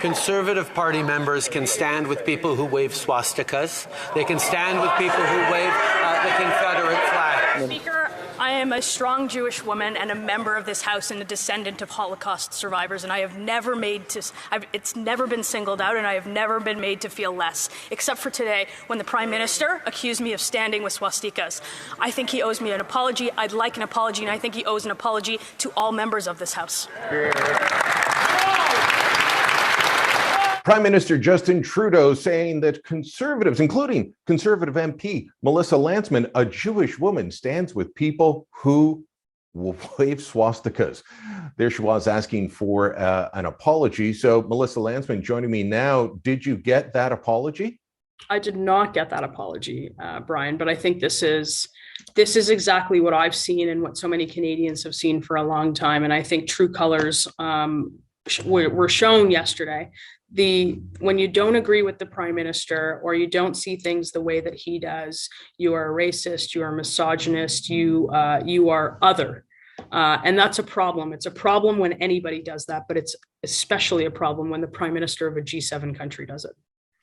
Conservative Party members can stand with people who wave swastikas. They can stand with people who wave the Confederate flag. Speaker, I am a strong Jewish woman and a member of this House and a descendant of Holocaust survivors, and I have never it's never been singled out, and I have never been made to feel less, except for today when the Prime Minister accused me of standing with swastikas. I think he owes me an apology. I'd like an apology, and I think he owes an apology to all members of this House. Prime Minister Justin Trudeau saying that conservatives, including Conservative MP Melissa Lantsman, a Jewish woman, stands with people who will wave swastikas. There she was asking for an apology. So Melissa Lantsman joining me now. Did you get that apology? I did not get that apology, Brian, but I think this is exactly what I've seen and what so many Canadians have seen for a long time. And I think true colors were shown yesterday. When you don't agree with the Prime Minister or you don't see things the way that he does, you are a racist, you are a misogynist, you are other. And that's a problem. It's a problem when anybody does that, but it's especially a problem when the Prime Minister of a G7 country does it.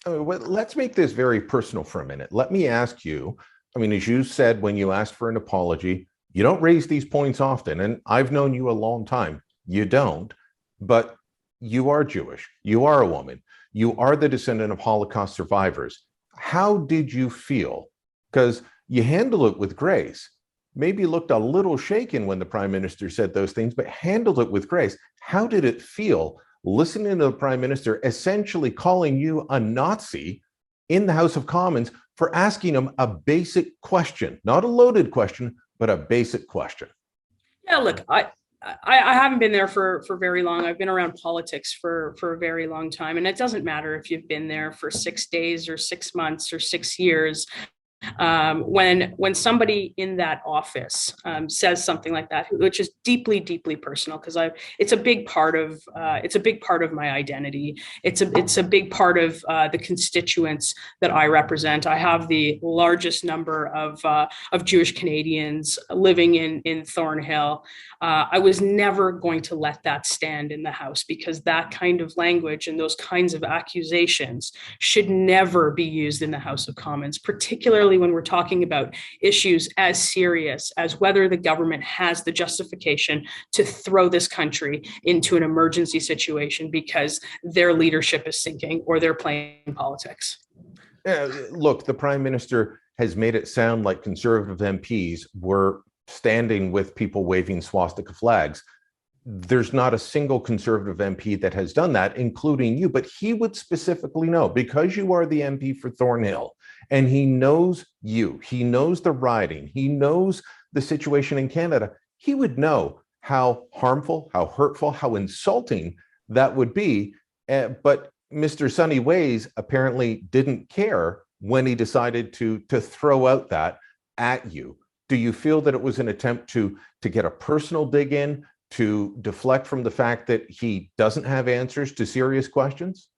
Well, let's make this very personal for a minute. Let me ask you, I mean, as you said, when you asked for an apology, you don't raise these points often, and I've known you a long time. You don't, but you are Jewish, you are a woman, you are the descendant of Holocaust survivors. How did you feel? Because you handle it with grace. Maybe looked a little shaken when the Prime Minister said those things, but handled it with grace. How did it feel listening to the Prime Minister essentially calling you a Nazi in the House of Commons for asking him a basic question, not a loaded question, but a basic question? Yeah, look, I haven't been there for very long. I've been around politics for a very long time. And it doesn't matter if you've been there for 6 days or 6 months or 6 years. When somebody in that office says something like that, which is deeply, deeply personal, because it's a big part of my identity. It's a big part of the constituents that I represent. I have the largest number of Jewish Canadians living in Thornhill. I was never going to let that stand in the House, because that kind of language and those kinds of accusations should never be used in the House of Commons, particularly when we're talking about issues as serious as whether the government has the justification to throw this country into an emergency situation because their leadership is sinking or they're playing politics. Look, the Prime Minister has made it sound like Conservative MPs were standing with people waving swastika flags. There's not a single Conservative MP that has done that, including you, but he would specifically know, because you are the MP for Thornhill, and he knows you, he knows the riding, he knows the situation in Canada. He would know how harmful, how hurtful, how insulting that would be. But Mr. Sunny Ways apparently didn't care when he decided to throw out that at you. Do you feel that it was an attempt to get a personal dig in, to deflect from the fact that he doesn't have answers to serious questions?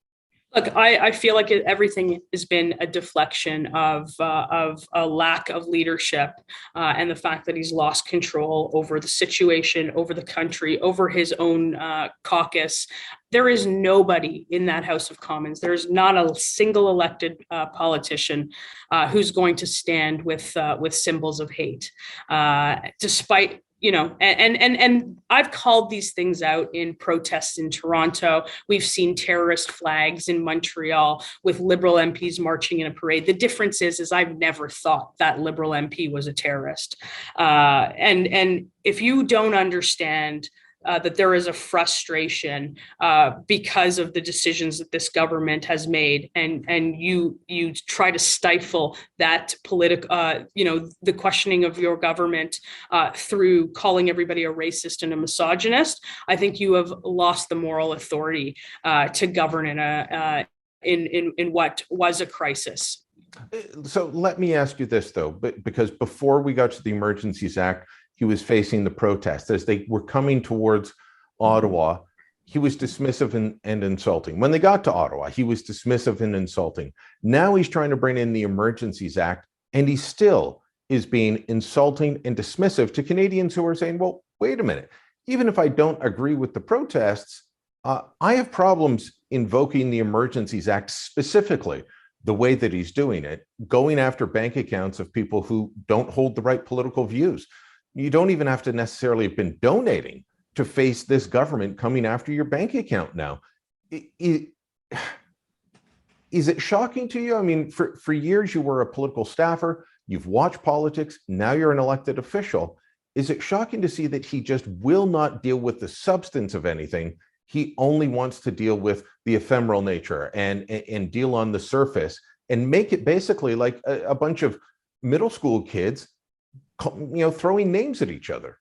Look, I feel like everything has been a deflection of a lack of leadership and the fact that he's lost control over the situation, over the country, over his own caucus. There is nobody in that House of Commons. There's not a single elected politician who's going to stand with symbols of hate, despite. And I've called these things out in protests in Toronto. We've seen terrorist flags in Montreal with Liberal MPs marching in a parade. The difference is I've never thought that Liberal MP was a terrorist. And if you don't understand that there is a frustration because of the decisions that this government has made, and you try to stifle that the questioning of your government through calling everybody a racist and a misogynist, I think you have lost the moral authority to govern in what was a crisis. So let me ask you this, though, because before we got to the Emergencies Act, he was facing the protests. As they were coming towards Ottawa, he was dismissive and insulting. When they got to Ottawa, he was dismissive and insulting. Now he's trying to bring in the Emergencies Act, and he still is being insulting and dismissive to Canadians who are saying, well, wait a minute, even if I don't agree with the protests, I have problems invoking the Emergencies Act specifically the way that he's doing it, going after bank accounts of people who don't hold the right political views. You don't even have to necessarily have been donating to face this government coming after your bank account now. Is it shocking to you? I mean, for years you were a political staffer, you've watched politics, now you're an elected official. Is it shocking to see that he just will not deal with the substance of anything? He only wants to deal with the ephemeral nature and deal on the surface and make it basically like a bunch of middle school kids, throwing names at each other.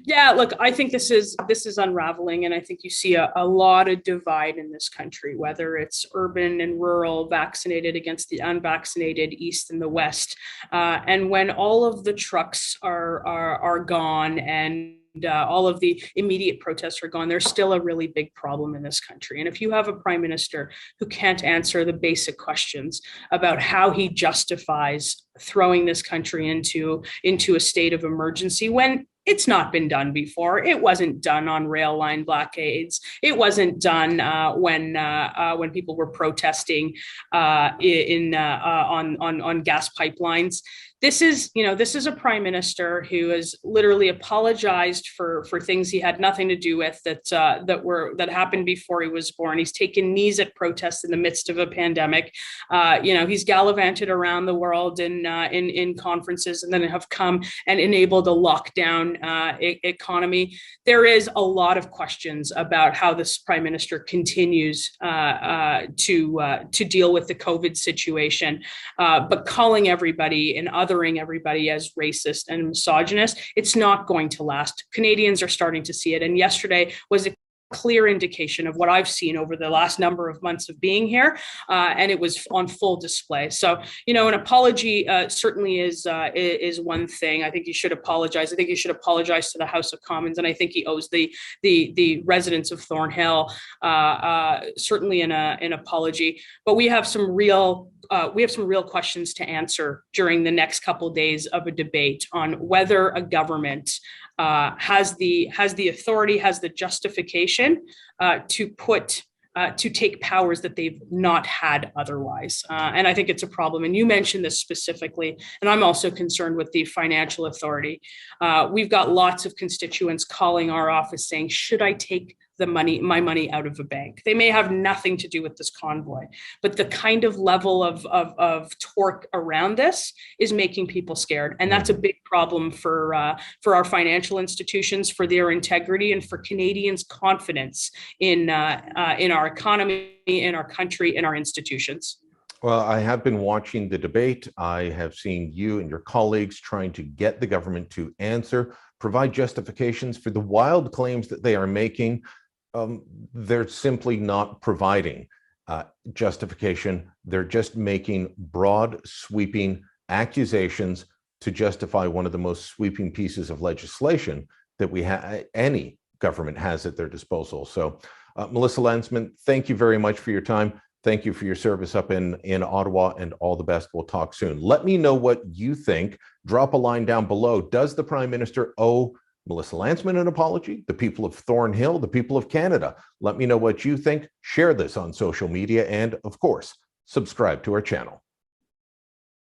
Yeah, look, I think this is unraveling, and I think you see a lot of divide in this country, whether it's urban and rural, vaccinated against the unvaccinated, east and the west. And when all of the trucks are gone and all of the immediate protests are gone, there's still a really big problem in this country. And if you have a prime minister who can't answer the basic questions about how he justifies throwing this country into a state of emergency when it's not been done before. It wasn't done on rail line blockades. It wasn't done when people were protesting on gas pipelines. This is a prime minister who has literally apologized for things he had nothing to do with that happened before he was born. He's taken knees at protests in the midst of a pandemic. He's gallivanted around the world in conferences and then have come and enabled a lockdown economy. There is a lot of questions about how this prime minister continues to deal with the COVID situation, but calling everybody and othering everybody as racist and misogynist, it's not going to last. Canadians are starting to see it, and yesterday was a clear indication of what I've seen over the last number of months of being here, and it was on full display. So, an apology certainly is one thing. I think he should apologize. I think he should apologize to the House of Commons, and I think he owes the residents of Thornhill certainly an apology. But we have some real questions to answer during the next couple of days of a debate on whether a government has the authority, has the justification to take powers that they've not had otherwise. And I think it's a problem. And you mentioned this specifically, and I'm also concerned with the financial authority. We've got lots of constituents calling our office saying, should I take my money out of a bank? They may have nothing to do with this convoy, but the kind of level of torque around this is making people scared. And that's a big problem for our financial institutions, for their integrity, and for Canadians' confidence in our economy, in our country, in our institutions. Well, I have been watching the debate. I have seen you and your colleagues trying to get the government to answer, provide justifications for the wild claims that they are making. They're simply not providing justification. They're just making broad, sweeping accusations to justify one of the most sweeping pieces of legislation that any government has at their disposal. So, Melissa Lantsman, thank you very much for your time. Thank you for your service up in Ottawa, and all the best. We'll talk soon. Let me know what you think. Drop a line down below. Does the Prime Minister owe Melissa Lantsman an apology? The people of Thornhill, the people of Canada? Let me know what you think. Share this on social media, and of course, subscribe to our channel.